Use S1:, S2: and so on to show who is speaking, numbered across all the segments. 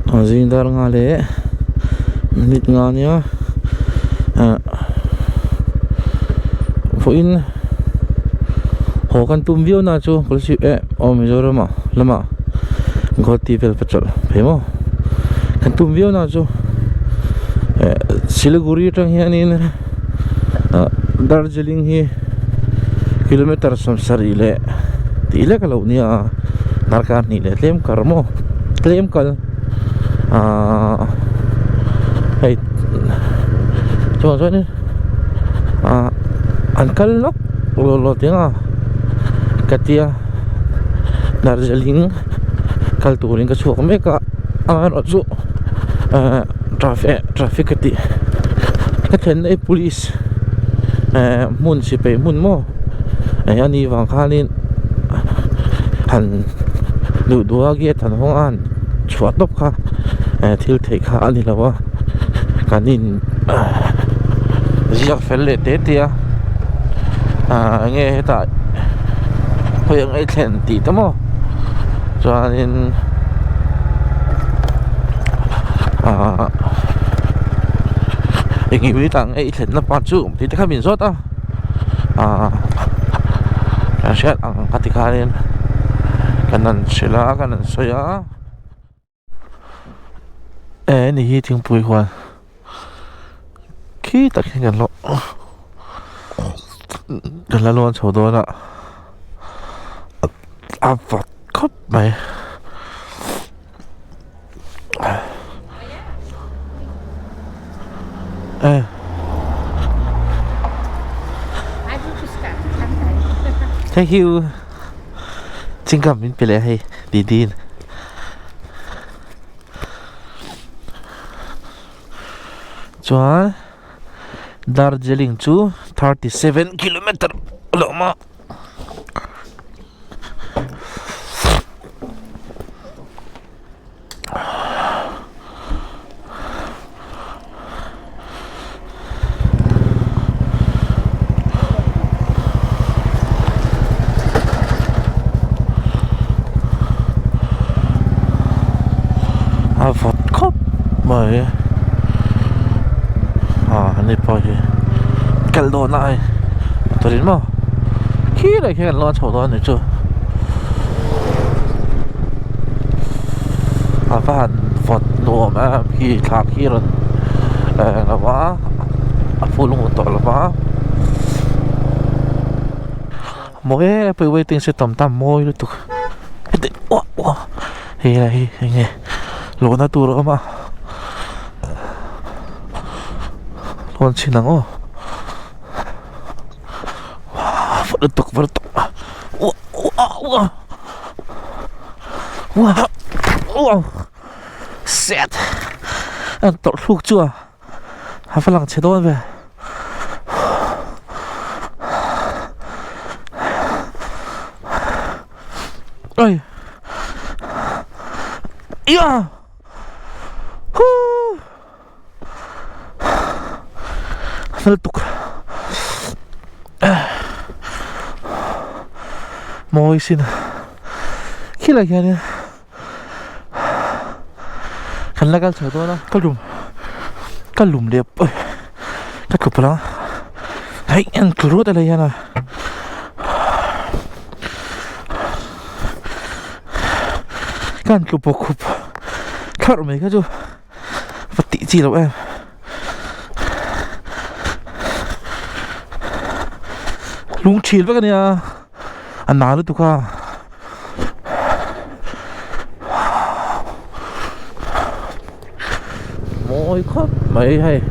S1: Zindar nga le nit nga niya phụ in hồ kan tum view na chu kulsi Mizoram lama goti vel pachal phemo kan tum view na chu Silliguri tang hian in Darjeeling hi kilometer som sari le ti le kalau ni narkar ni le tlem karmo tlem kal hey cho ni ankal nok lo tinga katia Darjeeling kal turin ka chhuak me ka ano chu traffic kati ka then ai police mun si pe mun mo ai ani wang khanin han du duwa ge than hong an chhuat top kha thil thei kha ani lawa kanin ziak fel le te tia nghe ta hoyang ai thlen ti tamo chuanin ngi tang ai thlen na pa chu ti ta khamin zot shat ang katikarin kanan sila kanan soya ni hi ting pui hwan ki tak kan lo kan la lon chho do na avat khop mai thank you chính cảm mình phải hay đi đi cho Darjeeling chu 37 km lama vọt khóc bởi Nepal cái đồ này tôi đến mà khi này cái lo chầu đó này chưa và vọt đồ mà khi thạc khi rồi là quá phụ luôn một tội là quá mỗi cái bây tiếng sẽ tầm môi luôn tục thì này nghe lỗ na tu rồi mà lỗ chín nắng ô vật tục wow set ăn tọt thuốc chưa hai phần lăng chế đôi về ơi yeah tục môi xin khi là cái này khăn là cái chỗ đó cái lùm đẹp ơi cái cục lắm đấy ăn cứ rút ở đây nha cái cục khát rồi mấy cái chú vật tị gì đâu em lung chìl với cái này anh nào nữa tụi ca mỗi khóc mấy hay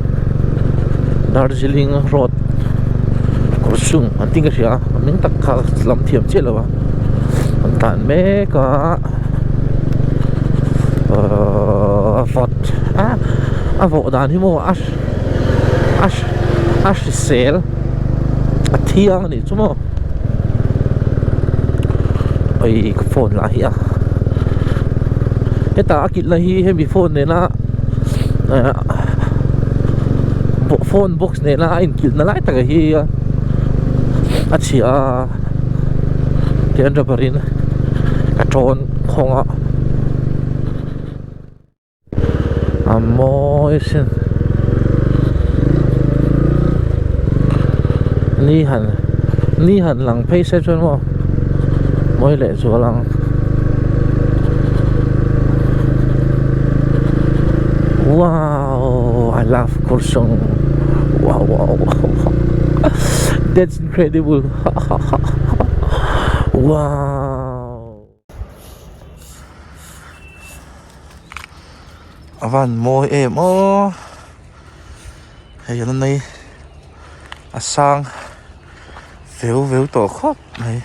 S1: Darjeeling road có sung anh tin cái gì à mình tất cả làm thiểm chết rồi anh tàn mẹ cả vọt vọt đàn thì mua ash sale thiang này chứ mà ơi phone lại à cái ta kỹ là hi bị phone này là bộ phone box này là anh kỹ là lại ta cái hi chỉ tiền ra bền cái tròn không ạ môi xin ni hẳn lăng pay sẽ cho nó mỗi lệ chúa lăng wow I love Korsong wow that's incredible wow van môi em ô hay giờ này sang véo tổ khóc này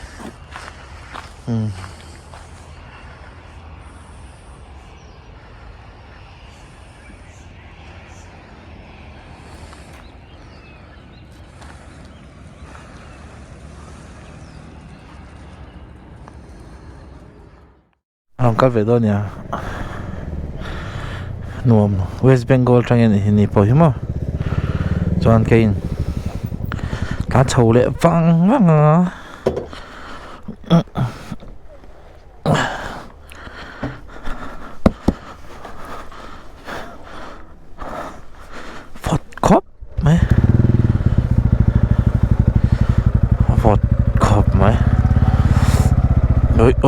S1: ang kalve do niya nuam West Bengal trang ni po himo chuan kain ta chho le wang phật khop mấy phật khop mấy ôi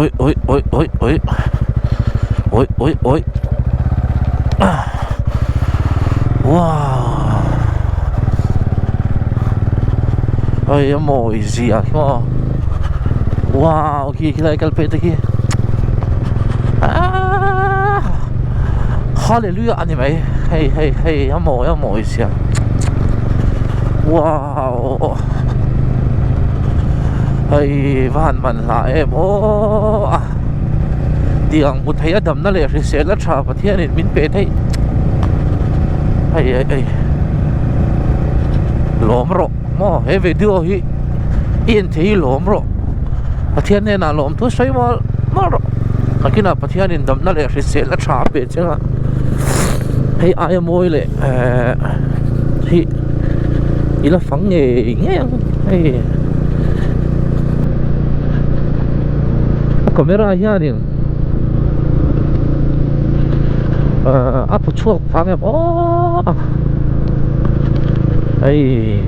S1: wow ôi mồi gì à wow kia lại kalpe thế kia hallelujah anh mày hey mồi gì à wow hey van man lại em ô tiếng một thấy đầm nó lệ sẽ là trà và thiên nên mình bé thấy hey lốm rộ mò hey về đưa hi yên thấy lốm rộ và thiên nên là lốm tôi xoay mò rộ mà khi nào và thiên nên đầm nó lệ sẽ là trà bé chứ ạ hey ai môi lệ hi là phẳng nghề nghe hey camera hian apu chhuak phang em ai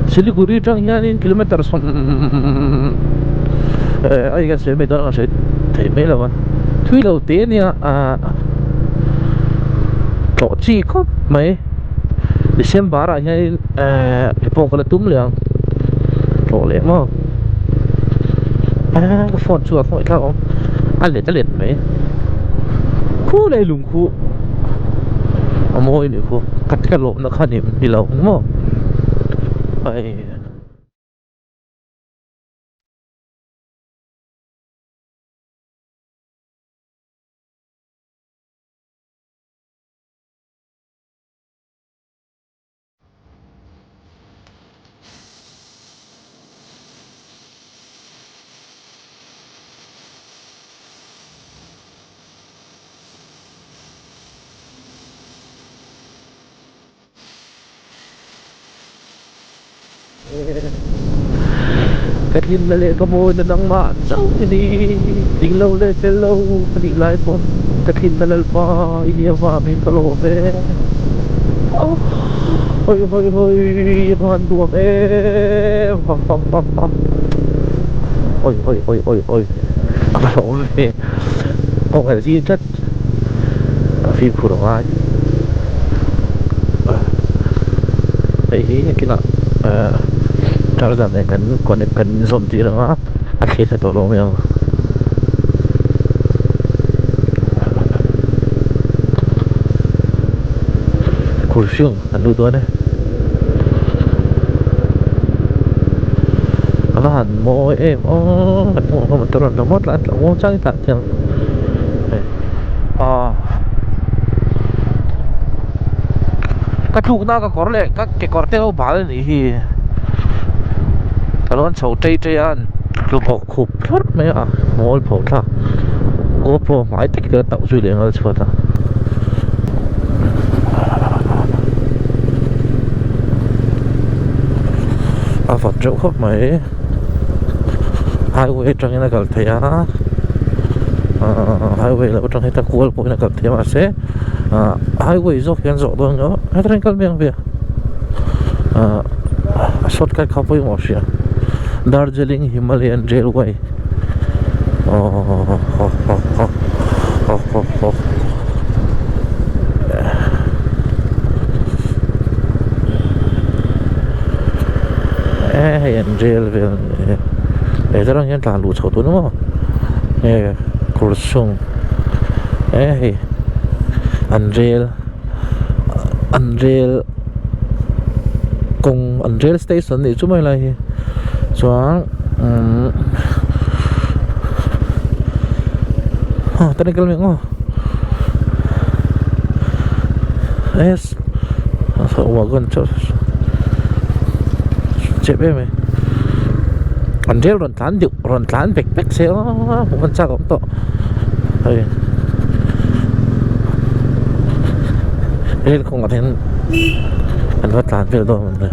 S1: Silliguri trang hian kilometer son ai cái xe mấy đó sẽ thấy mấy lâu thui lâu té nha chỗ chi có mấy December ra hian cái phong cái túm liền chỗ liền mà cái phone chua thôi các ông ăn lệt mấy khu này lùng khu môi này khu cắt cái lỗ nó khăn đi lâu đúng không vậy cái nhìn là có môi nó đang mạn đâu thì đi lâu lên trên lâu đi lại bon cái nhìn là pa ini apa mình có lỗ về ôi hoàn đùa em ôi không phải gì chất phim khổ ai đấy cái nào Charles này cần zoom tí nữa khi sẽ tổ lông nhau khổ xương anh lưu tuấn đấy nó hẳn môi em hẳn môi không một tuần nó mất lại nó chắc thật chẳng cái chụp na cái cỏ lệ cái cỏ teo bả lên thì cái lon sầu tây ăn chụp học khục rất mấy à mồi phổ ta Gopro máy tích cái tạo duy liền ở chỗ ta Phật chỗ khóc mấy highway trong cái này thấy highway là trong cái ta cuốn của nó gặp thế mà sẽ highway zo hian zo dong yo hatren kal meng ve shortcut khapoi mo sia Darjeeling Himalayan Railway hian rail vel darang hian tlan lu chho tu no kursung unrail kong unrail station ni chu mai lai hi chuang tani kal meng yes so wagon cho chep em unrail ron tlan bek bek se bukan cha kom to rail kong athen an va tlan vel do man le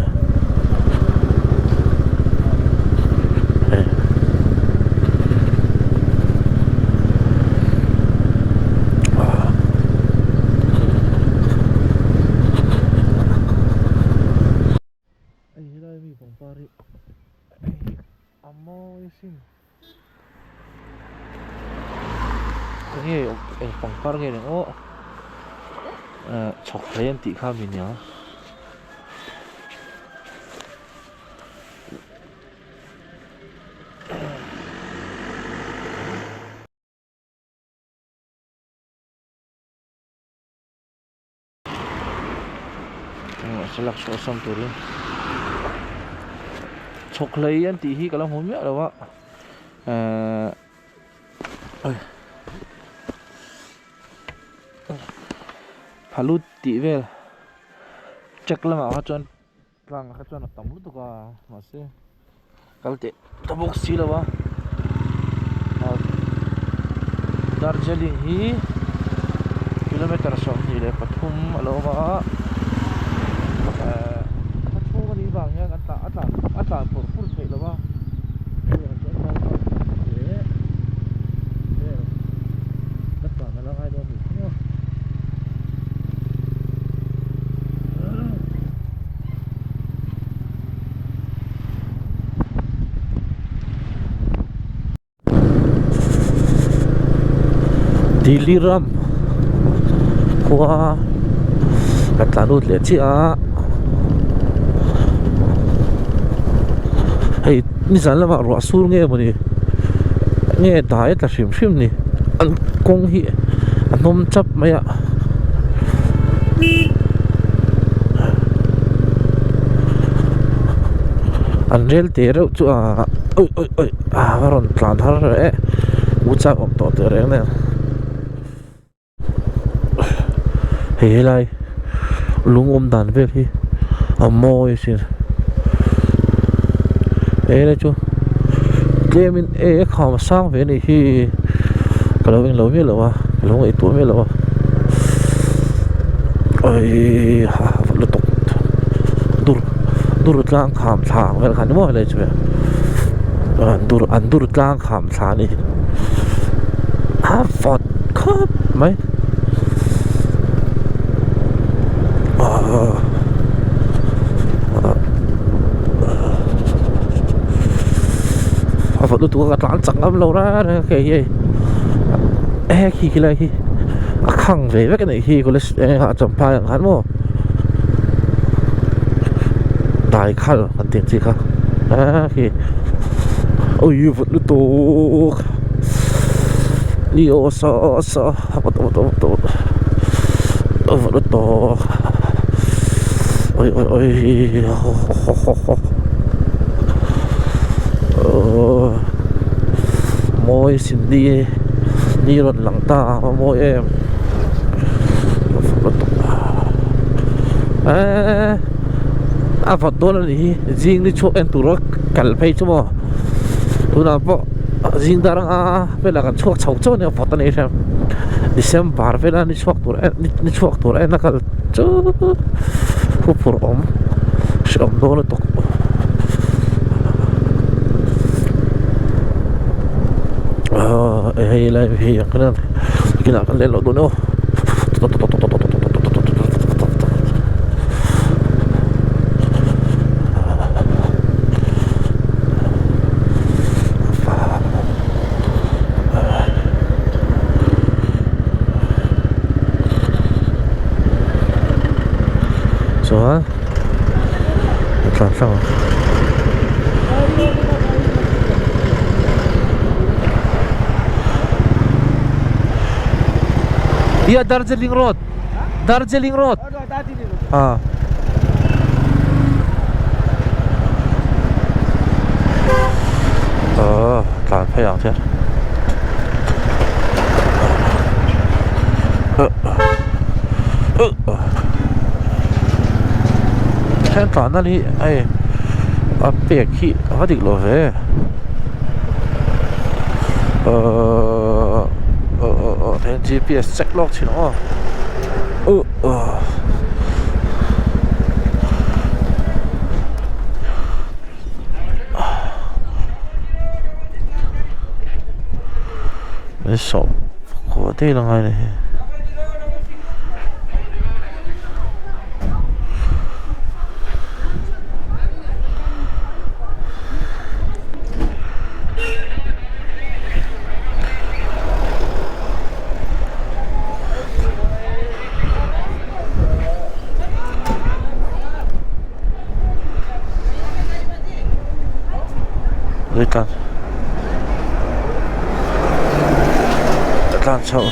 S1: Pushkar ge o chok len ti kha min ya selak so sam turin chok len ti hi kalam hom ya lawa halut ti vel check lama ha chon tlang ha chon tam lu to ka ma se kalte tabok si lawa Darjeeling hi kilometer som ni le pathum alowa chu ni bang ya ata pur thei lawa thlirin qua katlanut le chi a hei ni san lama ro sur nge mani nge dai ta shim ni an kong hi anom chap maya an rel te ro chu oi ron tlan thar re ucha om to te re ne hei lai lung dan vel hi amoi sin le chu kemin kham sang ve ni hi kalowing lo mi lo wa lo ei tu mi lo wa oi ha lo tok dur tlang kham thang vel khan mo le chu dur tlang kham thang ni ha fot khop mai phật tu cái lán chẳng lắm lâu ra cái gì khi cái này khi khăng về với cái này khi có lấy họ chậm phai hắn mò đại khăn hắn tiền gì không khi ôi vật tu đi ô sao vật tu ôi môi xin đi lần lặng ta môi em Phật tôi là gì riêng đi chỗ em tụi nó cẩn phải chứ mà tụi nào bỏ riêng ta đang phải là cái chuộc chậu chỗ này Phật này xem đi xem bar phải là đi chuộc tụi em là cái chỗ khu phố ôm xem đó là tụi hay là vì cái này lên lỗ nữa so tlang yeah, Darjeeling Road. Darjeeling Road. Ah. Tlang phải không chứ? Thế tlang nó đi, ai, bẹt khí, phát đi lộ về. Thế GPS check log chứ nó. Cái sổ của đây là ngay này. Đây ta Tlang chau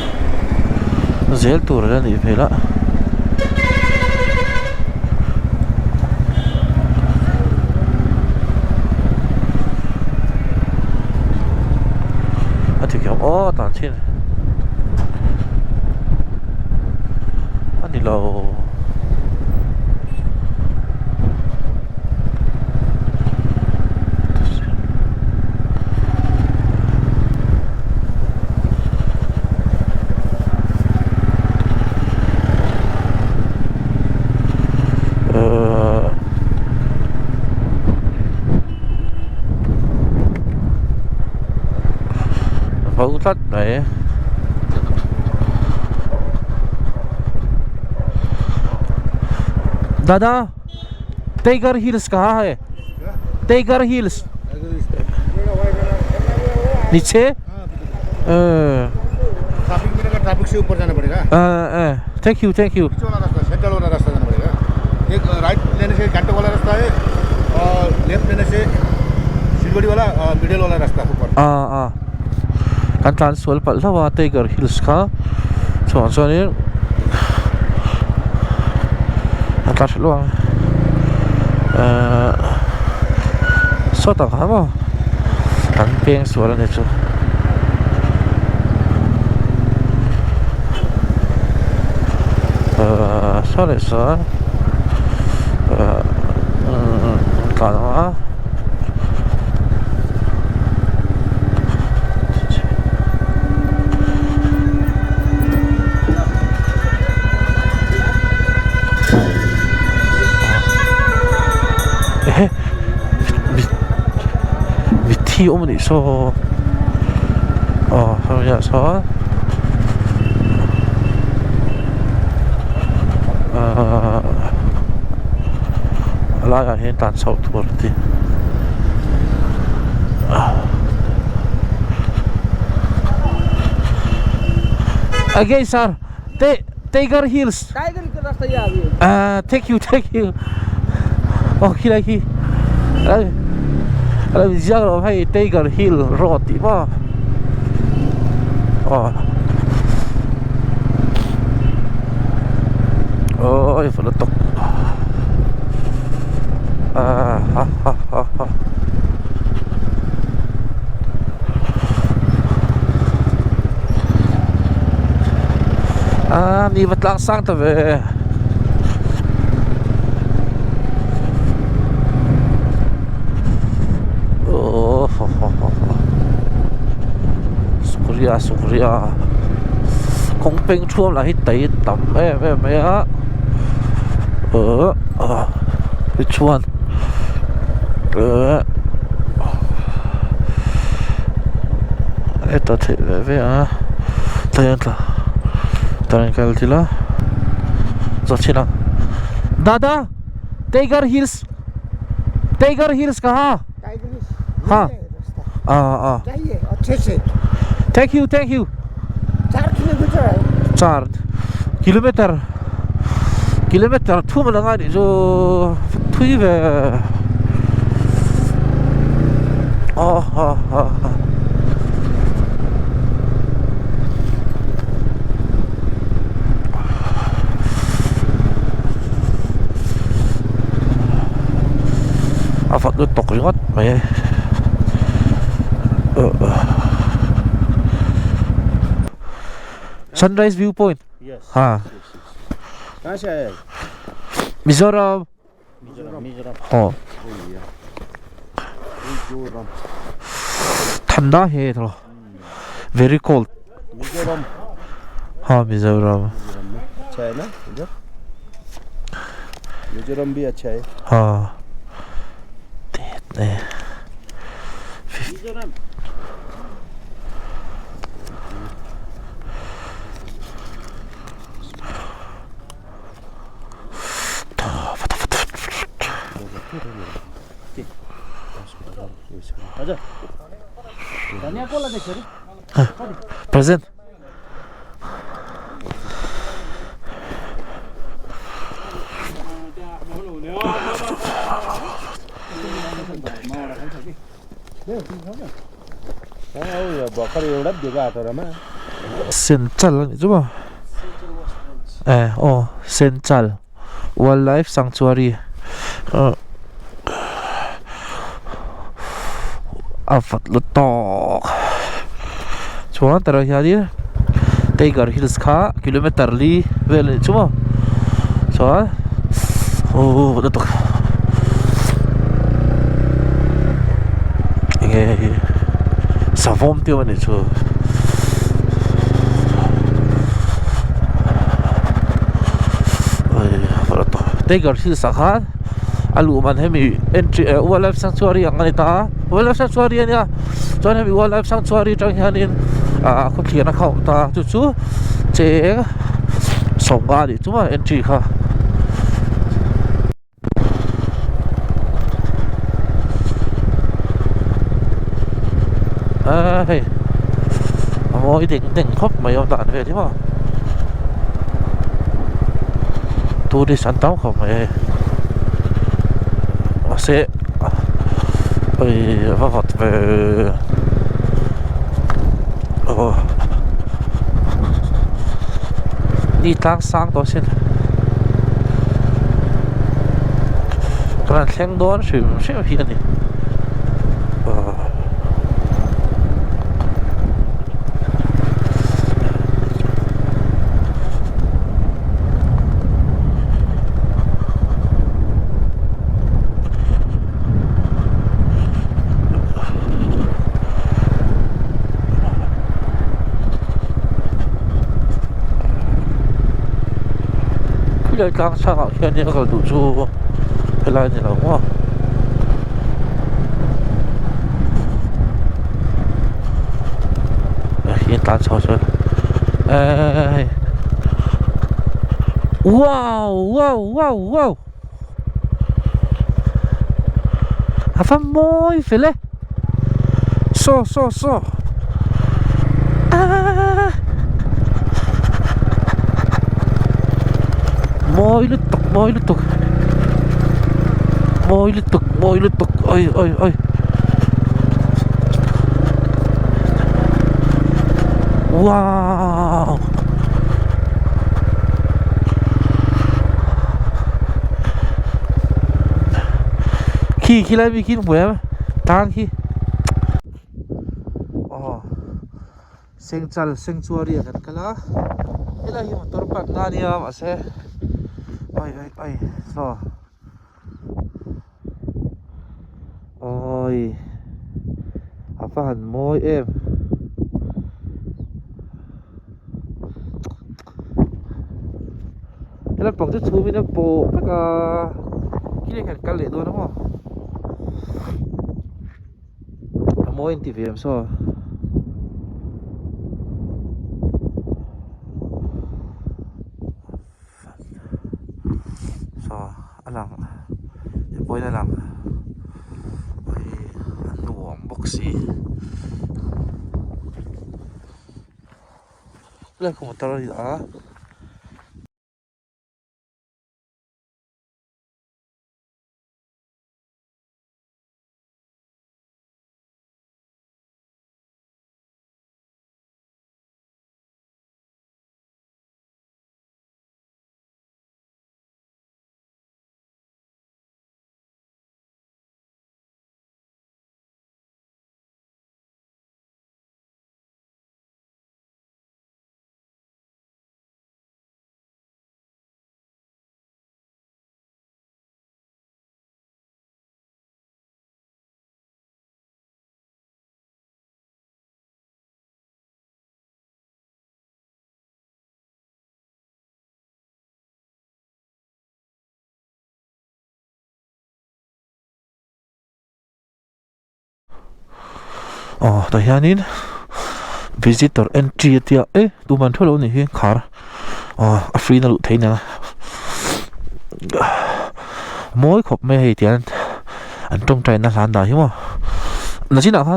S1: zel tur ra ni phela thì kiểu tàn trên đi lâu thắt đấy. दादा tiger hills कहाँ है? Tiger hills नीचे
S2: ट्रैफिक से ऊपर जाना पड़ेगा।
S1: Thank you
S2: central वाला रास्ता जाना पड़ेगा। एक राइट लेने से घंटे वाला रास्ता है और लेफ्ट लेने से सिलगुड़ी वाला मिडिल वाला रास्ता ऊपर।
S1: kan tan sual pal lawa Tiger Hills kha chuan ni atla thluang so ta kha mo kan peng sual ani chu sorry sir ka na thi ôm đi so sao vậy so lại là hiện tại sâu thua thì again sir Tiger Hills
S3: रास्ता ये आ गया।
S1: thank you okay like अरे जगह भाई टाइगर हिल road đi mà ôi phải tục đi vật lang sang ta về Sukriya kong peng chuam la hi tai tam em á cái chuan eta the ve á tayan kal tila zochina दादा Tiger Hills कहाँ? हाँ
S3: चाहिए अच्छे से।
S1: Thank you
S3: 4 किलोमीटर है।
S1: 4 kilometre kilometer thu mà ngay đi cho thui về phật nó tộc ngót mày sunrise viewpoint
S2: Yes.
S1: ha
S2: कहाँ से आया है?
S1: Mizoram
S2: मिजोरम
S1: 어
S2: मिजोरम
S1: ठंडा है थोड़ा very cold
S2: मिजोरम
S1: हाँ मिजोरम
S2: अच्छा है ना इधर मिजोरम भी अच्छा है
S1: हाँ 네
S2: मिजोरम 가자 धनिया कोला देख रे
S1: present
S2: भर्खर एउटा दिएको हाटरमा
S1: Central ni coba Central Wildlife Sanctuary Afat letok cuma terakhir dia Tiger Hills kha kilometer li vel cuma so letok ini savom tiêu này cho Tiger Hills kha alu man hemi entry wildlife sanctuary ang kanita wildlife sanctuary ania chuan hemi wildlife sanctuary tang hianin ko thlir na khau ta chu chu che songa ni chuma entry kha hey ôi đỉnh khóc mày ông tàn về thế mà tôi đi sẵn táo không mày sẽ và vật về đi tăng sang đó xin các bạn xem đó sẽ hiện đi Cái càng sang ở kia này có đủ chu cái này là quá hiện tại sao rồi wow apa moi fele so moi lutuk oi wow khi lại bikin buaya tahan khi sanctuary kan kala ilahi motor park ngania mase oi so oi apa han moi em cái bọc chút chú mình bộ các cái này kan lệ luôn đúng không moi TV em so alang boy na lang ay ano ang boxy wala ko motor dito ta hianin visitor entry tia tu man tholo ni hi khar a free na lu theina moi khop me hei tian an tong trai na hlan da hi mo na china kha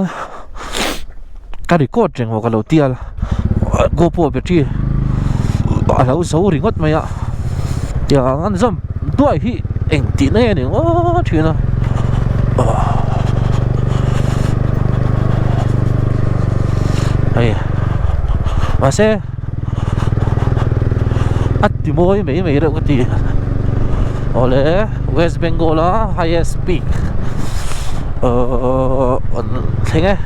S1: ka record reng ho ka lo tial Gopro battery a lo so ringot maya ya ngan zam tuai hi eng ti na ni thina ai mà xe ắt thì môi mấy đâu có gì ole West Bengal là highest peak thế nghe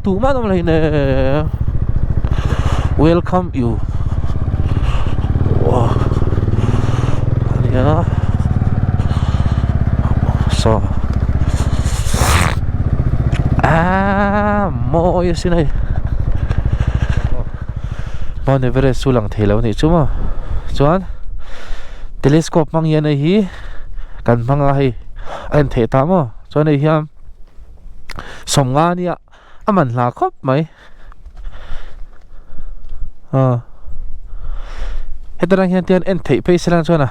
S1: tụ mà nó lại nè welcome you nhớ so môi xin này Mount Everest sulang thelo ni chuma chuan telescope mang yan ai hi kan manga hi an the ta mo chuan ai hiam somnga nia aman hla khop mai hetarang hian tian en thei pe selang chuan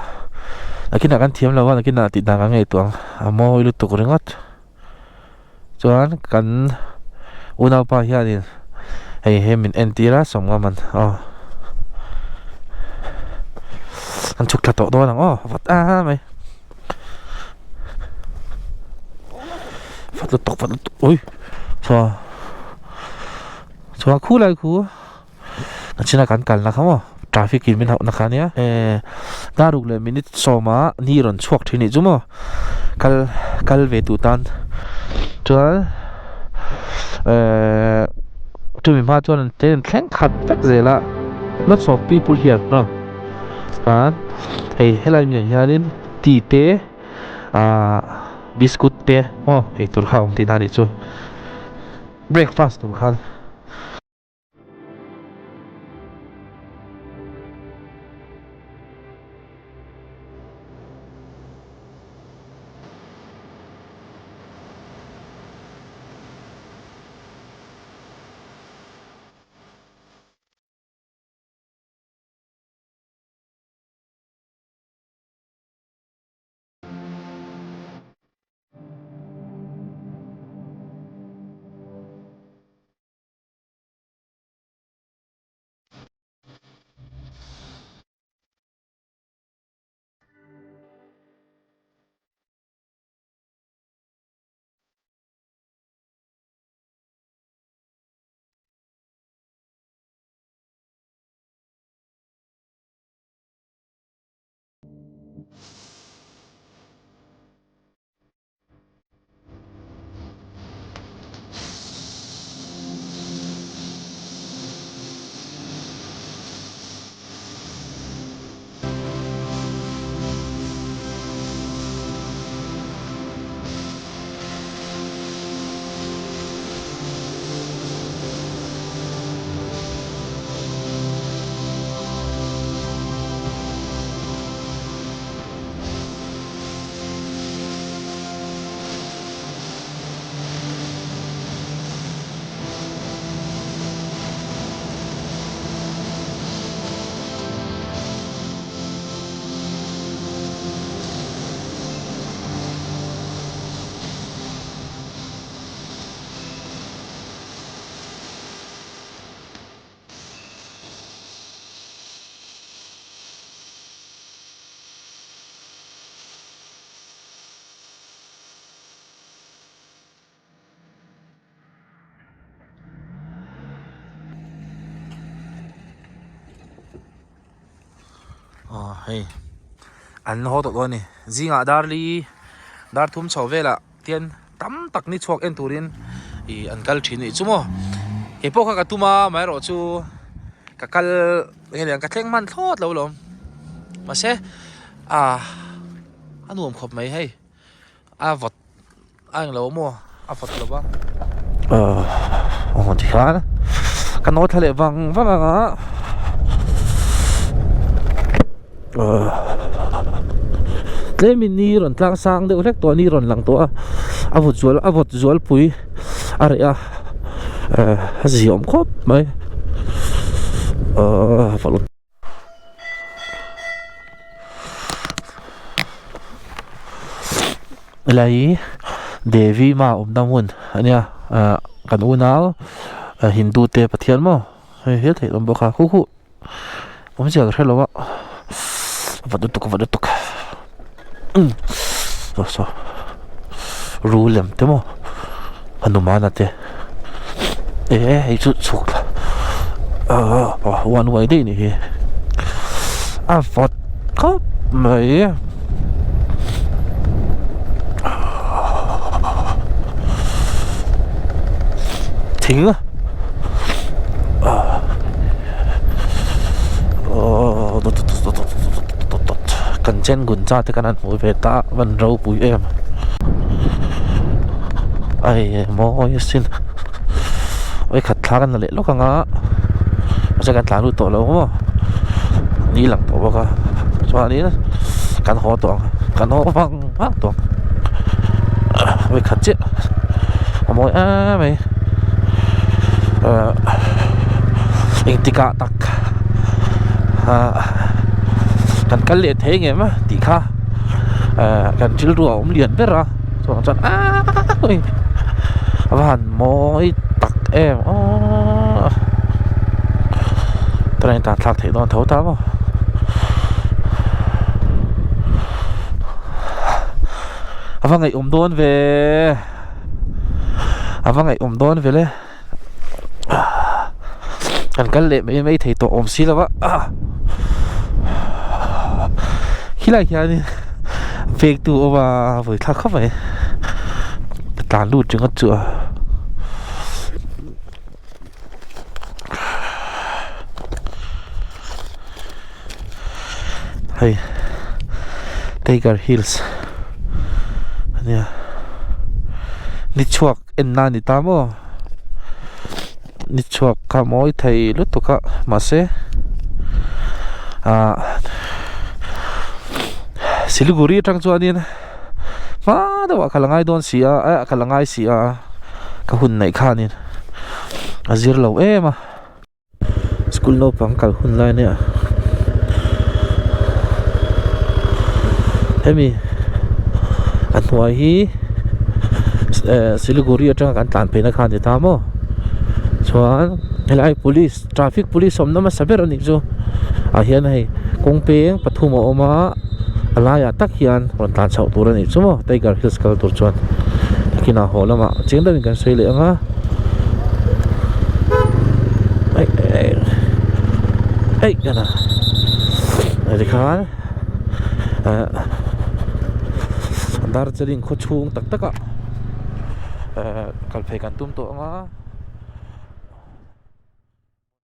S1: akina kan thiam lawa akina ti da ka ngai tuang mo ilu tuk ringot chuan kan unau pa hianin hei hemin entira somnga man kan chuk thato do nang vat mai phát tok ui so khu lai khu na china kan kal na khamo traffic in min hau na khania daruk le minute soma ni ron chhuak thini jumo kal ve tu tan chuan to me ma chuan ten thleng khat vek zela lots of people here no kan hey helai mi hianin ti te biscuit te hey tur khaum ti na ni chu breakfast tur khan hey an ho to do ni zinga darli dar thum chho vela tian tam tak ni chhuak en turin I an kal thini chumo he po kha ka tuma mai ro chu ka kal nge ka thleng man thlot lo lom ma se anuam khop mai hei vot ang lo mo vot lo ba ti khan kan no thale wang tle min ni ron tlang sang de rek to ni ron lang to avut zual pui are a ziom khop mai falot lai devi ma namun ania kan unal hindu te pathian mo he thei lom boka khu sia thelo wa vadutuk so rulem te mo hanumana te ei chu chuk one way đi nè vọt khóc mày thính Kanchenjunga Tlang cái nan mỗi về ta vẫn râu bụi em ai môi xin ôi khát thang là lệ lúc ngã sẽ cần thang được tổ lâu không đi lặng tổ bao cho đi cần họ tổ cần họ văng văng tổ ôi khát chết môi mày anh tika tak cần lệ thế nghe mà tí kha cần chịu rùa ông liền biết ra rồi chọn ôi và hẳn môi tắc em tao này ta thạc thể đoàn thấu tao không và ngày đôn về và ngày đôn về lên cần lệ mấy thầy tổ xí là vậy khi lại kia về tụ và với thằng khóc vậy tàn lụt chứng chữa hay Tiger Hills nha ni chhuak en na ni tamo ni chhuak ka moi thei lut to ka ma se Silliguri tang chuan in ma dawa khalangai don sia khalangai sia ka hun nei khanin azir lo ema school no pang kal hun lai ne hemi an huai hi Silliguri atang kan tlan pe na khan ti ta mo chuan helai police traffic police som nama saber ani chu hian hei kongpeng pathum oma alaya tak hian ron tlan chau tur ani chu mo Tiger Hills kal tur chuan kina holama chengdam kan sei le anga ei kana ai khan Darjeeling kho chung tak taka kalphei kan tum to anga